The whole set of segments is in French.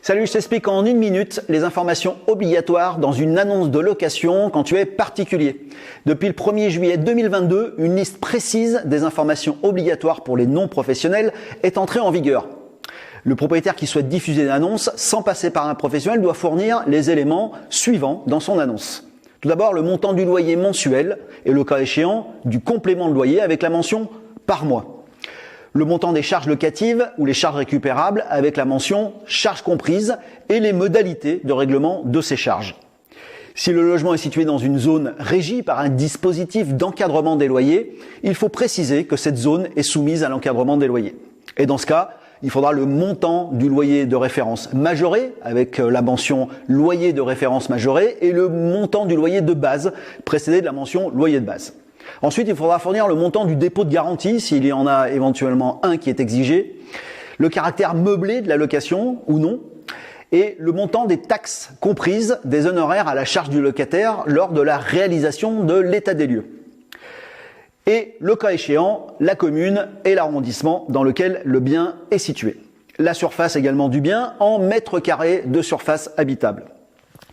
Salut, je t'explique en une minute les informations obligatoires dans une annonce de location quand tu es particulier. Depuis le 1er juillet 2022, une liste précise des informations obligatoires pour les non-professionnels est entrée en vigueur. Le propriétaire qui souhaite diffuser une annonce sans passer par un professionnel doit fournir les éléments suivants dans son annonce. Tout d'abord, le montant du loyer mensuel et le cas échéant du complément de loyer avec la mention « par mois ». Le montant des charges locatives ou les charges récupérables avec la mention « charges comprises » et les modalités de règlement de ces charges. Si le logement est situé dans une zone régie par un dispositif d'encadrement des loyers, il faut préciser que cette zone est soumise à l'encadrement des loyers. Et dans ce cas, il faudra le montant du loyer de référence majoré avec la mention « loyer de référence majoré » et le montant du loyer de base précédé de la mention « loyer de base ». Ensuite, il faudra fournir le montant du dépôt de garantie, s'il y en a éventuellement un qui est exigé, le caractère meublé de la location ou non, et le montant des taxes comprises des honoraires à la charge du locataire lors de la réalisation de l'état des lieux. Et le cas échéant, la commune et l'arrondissement dans lequel le bien est situé. La surface également du bien en mètres carrés de surface habitable.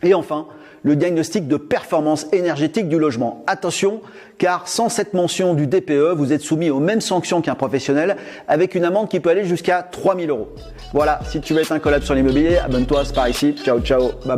Et enfin, le diagnostic de performance énergétique du logement. Attention, car sans cette mention du DPE, vous êtes soumis aux mêmes sanctions qu'un professionnel avec une amende qui peut aller jusqu'à 3 000 €. Voilà, si tu veux être incollable sur l'immobilier, abonne-toi, c'est par ici. Ciao, ciao, bye bye.